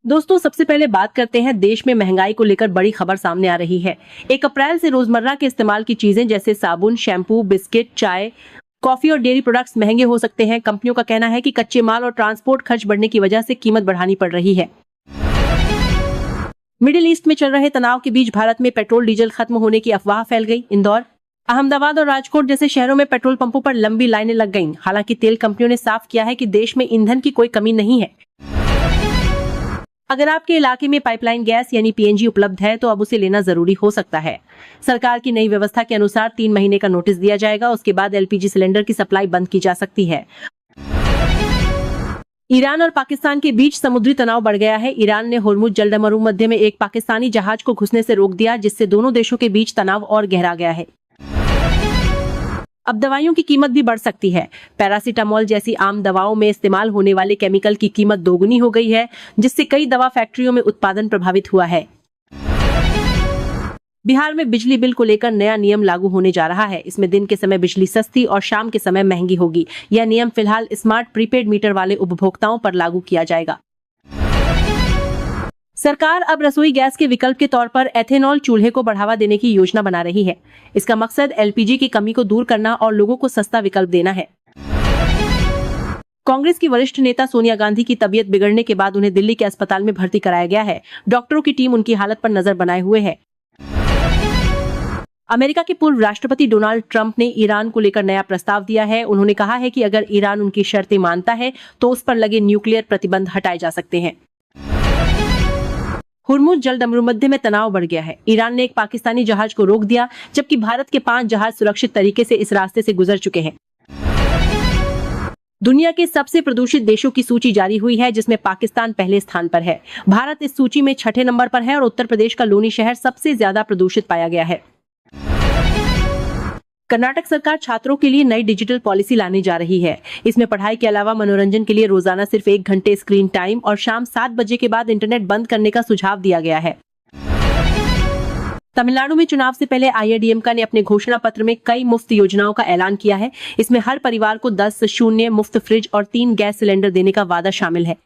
दोस्तों, सबसे पहले बात करते हैं देश में महंगाई को लेकर बड़ी खबर सामने आ रही है। 1 अप्रैल से रोजमर्रा के इस्तेमाल की चीजें जैसे साबुन, शैम्पू, बिस्किट, चाय, कॉफी और डेयरी प्रोडक्ट्स महंगे हो सकते हैं। कंपनियों का कहना है कि कच्चे माल और ट्रांसपोर्ट खर्च बढ़ने की वजह से कीमत बढ़ानी पड़ रही है। मिडिल ईस्ट में चल रहे तनाव के बीच भारत में पेट्रोल डीजल खत्म होने की अफवाह फैल गई। इंदौर, अहमदाबाद और राजकोट जैसे शहरों में पेट्रोल पंपों पर लंबी लाइनें लग गईं। हालांकि तेल कंपनियों ने साफ किया है कि देश में ईंधन की कोई कमी नहीं है। अगर आपके इलाके में पाइपलाइन गैस यानी पीएनजी उपलब्ध है तो अब उसे लेना जरूरी हो सकता है। सरकार की नई व्यवस्था के अनुसार 3 महीने का नोटिस दिया जाएगा। उसके बाद एलपीजी सिलेंडर की सप्लाई बंद की जा सकती है। ईरान और पाकिस्तान के बीच समुद्री तनाव बढ़ गया है। ईरान ने होर्मुज जलमरूम मध्य में एक पाकिस्तानी जहाज को घुसने से रोक दिया, जिससे दोनों देशों के बीच तनाव और गहरा गया है। अब दवाइयों की कीमत भी बढ़ सकती है। पैरासीटामोल जैसी आम दवाओं में इस्तेमाल होने वाले केमिकल की कीमत दोगुनी हो गई है, जिससे कई दवा फैक्ट्रियों में उत्पादन प्रभावित हुआ है। बिहार में बिजली बिल को लेकर नया नियम लागू होने जा रहा है। इसमें दिन के समय बिजली सस्ती और शाम के समय महंगी होगी। यह नियम फिलहाल स्मार्ट प्रीपेड मीटर वाले उपभोक्ताओं पर लागू किया जाएगा। सरकार अब रसोई गैस के विकल्प के तौर पर एथेनॉल चूल्हे को बढ़ावा देने की योजना बना रही है। इसका मकसद एलपीजी की कमी को दूर करना और लोगों को सस्ता विकल्प देना है। कांग्रेस की वरिष्ठ नेता सोनिया गांधी की तबीयत बिगड़ने के बाद उन्हें दिल्ली के अस्पताल में भर्ती कराया गया है। डॉक्टरों की टीम उनकी हालत पर नजर बनाए हुए है। अमेरिका के पूर्व राष्ट्रपति डोनाल्ड ट्रंप ने ईरान को लेकर नया प्रस्ताव दिया है। उन्होंने कहा है कि अगर ईरान उनकी शर्तें मानता है तो उस पर लगे न्यूक्लियर प्रतिबंध हटाए जा सकते हैं। होर्मुज जलमरूमध्य में तनाव बढ़ गया है। ईरान ने एक पाकिस्तानी जहाज को रोक दिया, जबकि भारत के 5 जहाज सुरक्षित तरीके से इस रास्ते से गुजर चुके हैं। दुनिया के सबसे प्रदूषित देशों की सूची जारी हुई है, जिसमें पाकिस्तान पहले स्थान पर है। भारत इस सूची में 6ठे नंबर पर है और उत्तर प्रदेश का लोनी शहर सबसे ज्यादा प्रदूषित पाया गया है। कर्नाटक सरकार छात्रों के लिए नई डिजिटल पॉलिसी लाने जा रही है। इसमें पढ़ाई के अलावा मनोरंजन के लिए रोजाना सिर्फ 1 घंटे स्क्रीन टाइम और शाम 7 बजे के बाद इंटरनेट बंद करने का सुझाव दिया गया है। तमिलनाडु में चुनाव से पहले आईआईडीएमके ने अपने घोषणा पत्र में कई मुफ्त योजनाओं का ऐलान किया है। इसमें हर परिवार को 10 शून्य मुफ्त फ्रिज और 3 गैस सिलेंडर देने का वादा शामिल है।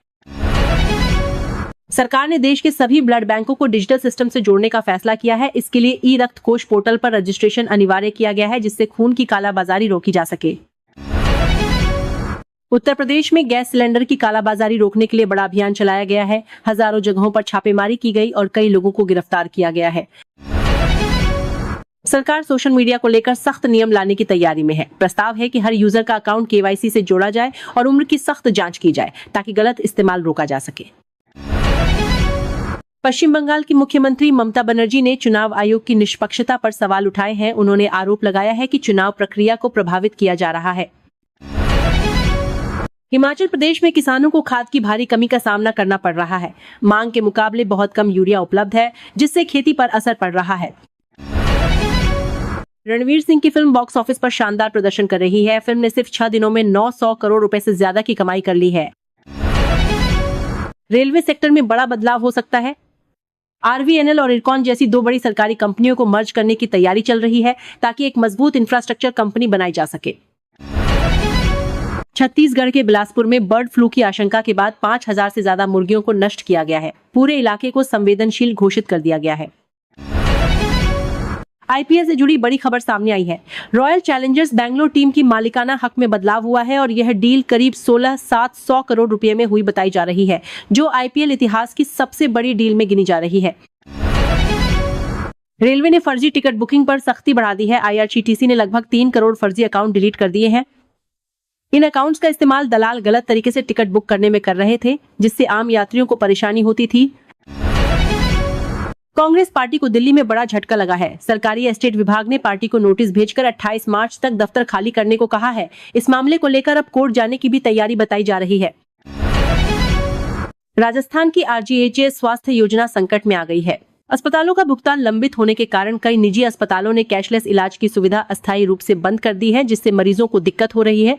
सरकार ने देश के सभी ब्लड बैंकों को डिजिटल सिस्टम से जोड़ने का फैसला किया है। इसके लिए ई रक्त कोष पोर्टल पर रजिस्ट्रेशन अनिवार्य किया गया है, जिससे खून की कालाबाजारी रोकी जा सके। उत्तर प्रदेश में गैस सिलेंडर की कालाबाजारी रोकने के लिए बड़ा अभियान चलाया गया है। हजारों जगहों पर छापेमारी की गई और कई लोगों को गिरफ्तार किया गया है। सरकार सोशल मीडिया को लेकर सख्त नियम लाने की तैयारी में है। प्रस्ताव है कि हर यूजर का अकाउंट केवाईसी से जोड़ा जाए और उम्र की सख्त जांच की जाए, ताकि गलत इस्तेमाल रोका जा सके। पश्चिम बंगाल की मुख्यमंत्री ममता बनर्जी ने चुनाव आयोग की निष्पक्षता पर सवाल उठाए हैं। उन्होंने आरोप लगाया है कि चुनाव प्रक्रिया को प्रभावित किया जा रहा है। हिमाचल प्रदेश में किसानों को खाद की भारी कमी का सामना करना पड़ रहा है। मांग के मुकाबले बहुत कम यूरिया उपलब्ध है, जिससे खेती पर असर पड़ रहा है। रणवीर सिंह की फिल्म बॉक्स ऑफिस पर शानदार प्रदर्शन कर रही है। फिल्म ने सिर्फ 6 दिनों में 900 करोड़ रुपए से ज्यादा की कमाई कर ली है। रेलवे सेक्टर में बड़ा बदलाव हो सकता है। आरवीएनएल और इरकॉन जैसी 2 बड़ी सरकारी कंपनियों को मर्ज करने की तैयारी चल रही है, ताकि एक मजबूत इंफ्रास्ट्रक्चर कंपनी बनाई जा सके। छत्तीसगढ़ के बिलासपुर में बर्ड फ्लू की आशंका के बाद 5000 से ज्यादा मुर्गियों को नष्ट किया गया है। पूरे इलाके को संवेदनशील घोषित कर दिया गया है। आईपीएल से जुड़ी बड़ी खबर सामने आई है। रॉयल चैलेंजर्स बैंगलोर टीम की मालिकाना हक में बदलाव हुआ है और यह डील करीब 16,700 करोड़ रुपए में हुई बताई जा रही है, जो आईपीएल इतिहास की सबसे बड़ी डील में गिनी जा रही है। रेलवे ने फर्जी टिकट बुकिंग पर सख्ती बढ़ा दी है। आईआरसीटीसी ने लगभग 3 करोड़ फर्जी अकाउंट डिलीट कर दिए हैं। इन अकाउंट्स का इस्तेमाल दलाल गलत तरीके से टिकट बुक करने में कर रहे थे, जिससे आम यात्रियों को परेशानी होती थी। कांग्रेस पार्टी को दिल्ली में बड़ा झटका लगा है। सरकारी एस्टेट विभाग ने पार्टी को नोटिस भेजकर 28 मार्च तक दफ्तर खाली करने को कहा है। इस मामले को लेकर अब कोर्ट जाने की भी तैयारी बताई जा रही है। राजस्थान की आरजीएचएस स्वास्थ्य योजना संकट में आ गई है। अस्पतालों का भुगतान लंबित होने के कारण कई निजी अस्पतालों ने कैशलेस इलाज की सुविधा अस्थायी रूप से बंद कर दी है, जिससे मरीजों को दिक्कत हो रही है।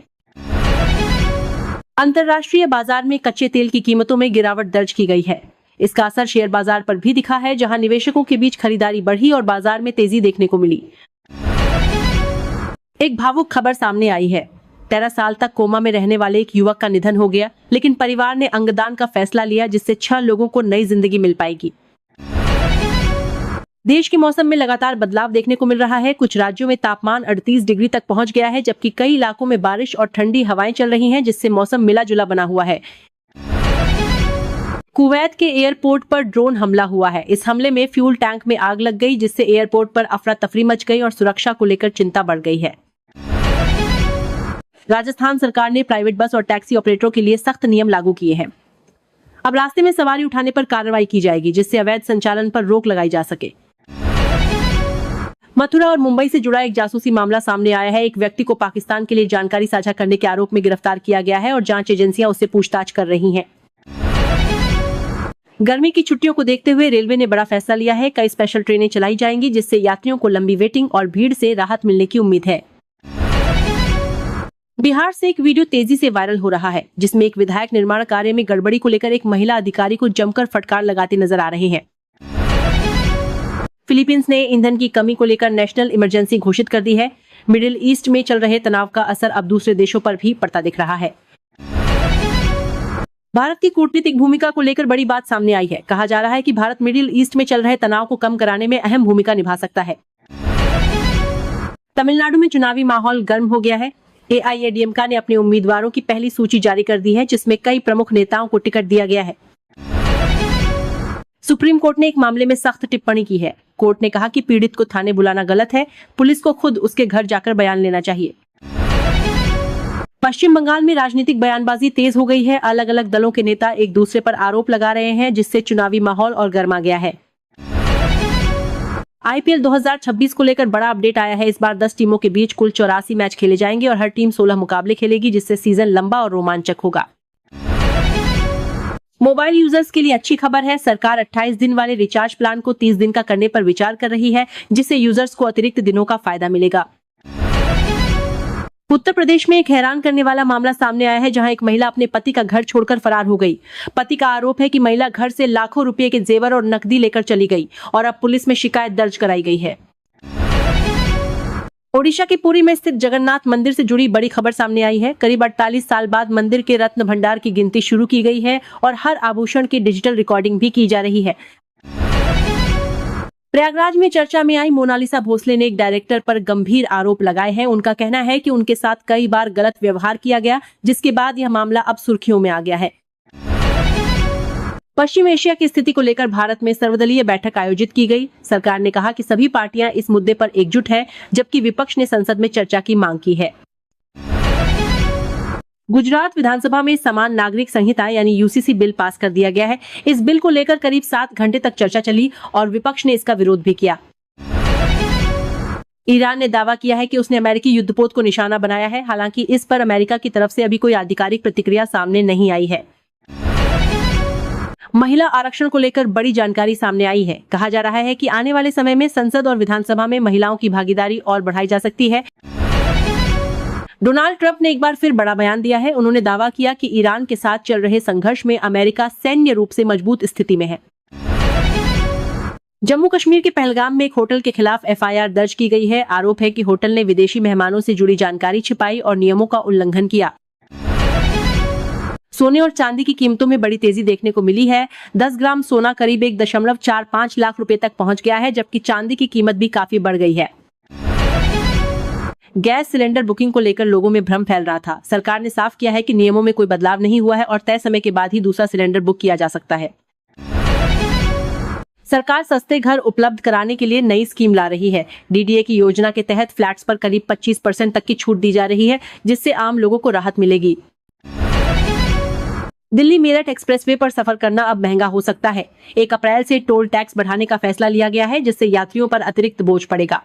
अंतर्राष्ट्रीय बाजार में कच्चे तेल की कीमतों में गिरावट दर्ज की गई है। इसका असर शेयर बाजार पर भी दिखा है, जहां निवेशकों के बीच खरीदारी बढ़ी और बाजार में तेजी देखने को मिली। एक भावुक खबर सामने आई है। 13 साल तक कोमा में रहने वाले एक युवक का निधन हो गया, लेकिन परिवार ने अंगदान का फैसला लिया, जिससे 6 लोगों को नई जिंदगी मिल पाएगी। देश के मौसम में लगातार बदलाव देखने को मिल रहा है। कुछ राज्यों में तापमान 38 डिग्री तक पहुंच गया है, जबकि कई इलाकों में बारिश और ठंडी हवाएं चल रही हैं, जिससे मौसम मिला जुला बना हुआ है। कुवैत के एयरपोर्ट पर ड्रोन हमला हुआ है। इस हमले में फ्यूल टैंक में आग लग गई, जिससे एयरपोर्ट पर अफरा तफरी मच गई और सुरक्षा को लेकर चिंता बढ़ गई है। राजस्थान सरकार ने प्राइवेट बस और टैक्सी ऑपरेटरों के लिए सख्त नियम लागू किए हैं। अब रास्ते में सवारी उठाने पर कार्रवाई की जाएगी, जिससे अवैध संचालन पर रोक लगाई जा सके। मथुरा और मुंबई से जुड़ा एक जासूसी मामला सामने आया है। एक व्यक्ति को पाकिस्तान के लिए जानकारी साझा करने के आरोप में गिरफ्तार किया गया है और जांच एजेंसियां उससे पूछताछ कर रही हैं। गर्मी की छुट्टियों को देखते हुए रेलवे ने बड़ा फैसला लिया है। कई स्पेशल ट्रेनें चलाई जाएंगी, जिससे यात्रियों को लंबी वेटिंग और भीड़ से राहत मिलने की उम्मीद है। बिहार से एक वीडियो तेजी से वायरल हो रहा है, जिसमें एक विधायक निर्माण कार्य में गड़बड़ी को लेकर एक महिला अधिकारी को जमकर फटकार लगाते नजर आ रहे हैं। फिलीपींस ने ईंधन की कमी को लेकर नेशनल इमरजेंसी घोषित कर दी है। मिडिल ईस्ट में चल रहे तनाव का असर अब दूसरे देशों पर भी पड़ता दिख रहा है। भारत की कूटनीतिक भूमिका को लेकर बड़ी बात सामने आई है। कहा जा रहा है कि भारत मिडिल ईस्ट में चल रहे तनाव को कम कराने में अहम भूमिका निभा सकता है। तमिलनाडु में चुनावी माहौल गर्म हो गया है। एआईएडीएमके ने अपने उम्मीदवारों की पहली सूची जारी कर दी है, जिसमें कई प्रमुख नेताओं को टिकट दिया गया है। सुप्रीम कोर्ट ने एक मामले में सख्त टिप्पणी की है। कोर्ट ने कहा कि पीड़ित को थाने बुलाना गलत है, पुलिस को खुद उसके घर जाकर बयान लेना चाहिए। पश्चिम बंगाल में राजनीतिक बयानबाजी तेज हो गई है। अलग अलग दलों के नेता एक दूसरे पर आरोप लगा रहे हैं, जिससे चुनावी माहौल और गर्मा गया है। आईपीएल 2026 को लेकर बड़ा अपडेट आया है। इस बार 10 टीमों के बीच कुल 84 मैच खेले जाएंगे और हर टीम 16 मुकाबले खेलेगी, जिससे सीजन लंबा और रोमांचक होगा। मोबाइल यूजर्स के लिए अच्छी खबर है। सरकार 28 दिन वाले रिचार्ज प्लान को 30 दिन का करने पर विचार कर रही है, जिससे यूजर्स को अतिरिक्त दिनों का फायदा मिलेगा। उत्तर प्रदेश में एक हैरान करने वाला मामला सामने आया है, जहां एक महिला अपने पति का घर छोड़कर फरार हो गई। पति का आरोप है कि महिला घर से लाखों रुपए के जेवर और नकदी लेकर चली गई और अब पुलिस में शिकायत दर्ज कराई गई है। ओडिशा के पुरी में स्थित जगन्नाथ मंदिर से जुड़ी बड़ी खबर सामने आई है। करीब 48 साल बाद मंदिर के रत्न भंडार की गिनती शुरू की गई है और हर आभूषण की डिजिटल रिकॉर्डिंग भी की जा रही है। प्रयागराज में चर्चा में आई मोनालिसा भोसले ने एक डायरेक्टर पर गंभीर आरोप लगाए हैं। उनका कहना है कि उनके साथ कई बार गलत व्यवहार किया गया, जिसके बाद यह मामला अब सुर्खियों में आ गया है। पश्चिम एशिया की स्थिति को लेकर भारत में सर्वदलीय बैठक आयोजित की गई। सरकार ने कहा कि सभी पार्टियां इस मुद्दे पर एकजुट है, जबकि विपक्ष ने संसद में चर्चा की मांग की है। गुजरात विधानसभा में समान नागरिक संहिता यानी यूसीसी बिल पास कर दिया गया है। इस बिल को लेकर करीब 7 घंटे तक चर्चा चली और विपक्ष ने इसका विरोध भी किया। ईरान ने दावा किया है कि उसने अमेरिकी युद्धपोत को निशाना बनाया है। हालांकि इस पर अमेरिका की तरफ से अभी कोई आधिकारिक प्रतिक्रिया सामने नहीं आई है। महिला आरक्षण को लेकर बड़ी जानकारी सामने आई है। कहा जा रहा है कि आने वाले समय में संसद और विधानसभा में महिलाओं की भागीदारी और बढ़ाई जा सकती है। डोनाल्ड ट्रंप ने एक बार फिर बड़ा बयान दिया है। उन्होंने दावा किया कि ईरान के साथ चल रहे संघर्ष में अमेरिका सैन्य रूप से मजबूत स्थिति में है। जम्मू कश्मीर के पहलगाम में एक होटल के खिलाफ एफआईआर दर्ज की गई है। आरोप है कि होटल ने विदेशी मेहमानों से जुड़ी जानकारी छिपाई और नियमों का उल्लंघन किया। सोने और चांदी की कीमतों में बड़ी तेजी देखने को मिली है। 10 ग्राम सोना करीब 1.45 लाख रुपए तक पहुंच गया है, जबकि चांदी की कीमत भी काफी बढ़ गई है। गैस सिलेंडर बुकिंग को लेकर लोगों में भ्रम फैल रहा था। सरकार ने साफ किया है कि नियमों में कोई बदलाव नहीं हुआ है और तय समय के बाद ही दूसरा सिलेंडर बुक किया जा सकता है। सरकार सस्ते घर उपलब्ध कराने के लिए नई स्कीम ला रही है। डीडीए की योजना के तहत फ्लैट्स पर करीब 25% तक की छूट दी जा रही है, जिससे आम लोगों को राहत मिलेगी। दिल्ली मेरठ एक्सप्रेसवे पर सफर करना अब महंगा हो सकता है। 1 अप्रैल से टोल टैक्स बढ़ाने का फैसला लिया गया है, जिससे यात्रियों पर अतिरिक्त बोझ पड़ेगा।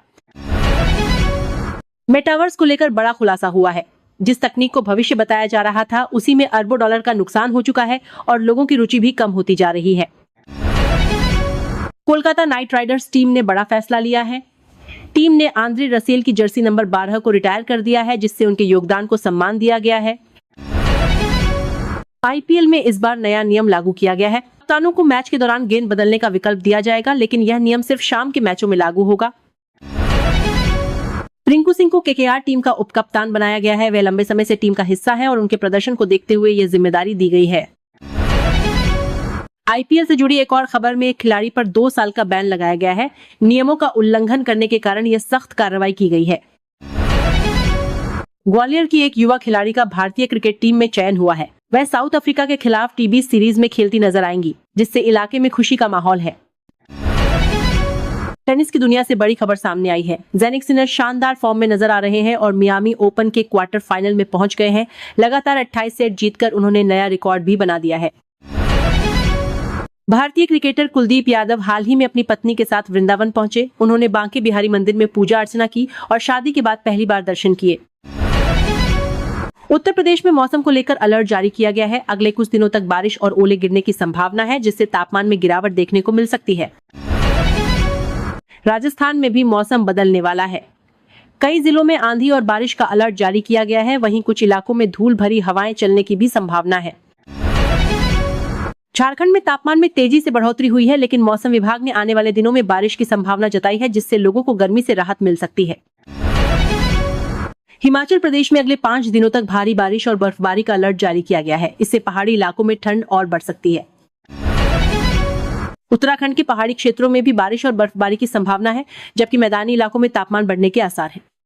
मेटावर्स को लेकर बड़ा खुलासा हुआ है। जिस तकनीक को भविष्य बताया जा रहा था, उसी में अरबों डॉलर का नुकसान हो चुका है और लोगों की रुचि भी कम होती जा रही है। कोलकाता नाइट राइडर्स टीम ने बड़ा फैसला लिया है। टीम ने आंद्रे रसेल की जर्सी नंबर 12 को रिटायर कर दिया है, जिससे उनके योगदान को सम्मान दिया गया है। आईपीएल में इस बार नया नियम लागू किया गया है। कप्तानों को मैच के दौरान गेंद बदलने का विकल्प दिया जाएगा, लेकिन यह नियम सिर्फ शाम के मैचों में लागू होगा। रिंकू सिंह को केकेआर टीम का उपकप्तान बनाया गया है। वे लंबे समय से टीम का हिस्सा है और उनके प्रदर्शन को देखते हुए ये जिम्मेदारी दी गई है। आईपीएल से जुड़ी एक और खबर में एक खिलाड़ी पर 2 साल का बैन लगाया गया है। नियमों का उल्लंघन करने के कारण यह सख्त कार्रवाई की गई है। ग्वालियर की एक युवा खिलाड़ी का भारतीय क्रिकेट टीम में चयन हुआ है। वह साउथ अफ्रीका के खिलाफ टी20 सीरीज में खेलती नजर आएंगी, जिससे इलाके में खुशी का माहौल है। टेनिस की दुनिया से बड़ी खबर सामने आई है। जेनिक सिनर शानदार फॉर्म में नजर आ रहे हैं और मियामी ओपन के क्वार्टर फाइनल में पहुंच गए हैं। लगातार 28 सेट जीतकर उन्होंने नया रिकॉर्ड भी बना दिया है। भारतीय क्रिकेटर कुलदीप यादव हाल ही में अपनी पत्नी के साथ वृंदावन पहुंचे। उन्होंने बांके बिहारी मंदिर में पूजा अर्चना की और शादी के बाद पहली बार दर्शन किए। उत्तर प्रदेश में मौसम को लेकर अलर्ट जारी किया गया है। अगले कुछ दिनों तक बारिश और ओले गिरने की संभावना है, जिससे तापमान में गिरावट देखने को मिल सकती है। राजस्थान में भी मौसम बदलने वाला है। कई जिलों में आंधी और बारिश का अलर्ट जारी किया गया है। वहीं कुछ इलाकों में धूल भरी हवाएं चलने की भी संभावना है। झारखंड में तापमान में तेजी से बढ़ोतरी हुई है, लेकिन मौसम विभाग ने आने वाले दिनों में बारिश की संभावना जताई है, जिससे लोगों को गर्मी से राहत मिल सकती है। हिमाचल प्रदेश में अगले 5 दिनों तक भारी बारिश और बर्फबारी का अलर्ट जारी किया गया है। इससे पहाड़ी इलाकों में ठंड और बढ़ सकती है। उत्तराखंड के पहाड़ी क्षेत्रों में भी बारिश और बर्फबारी की संभावना है, जबकि मैदानी इलाकों में तापमान बढ़ने के आसार हैं।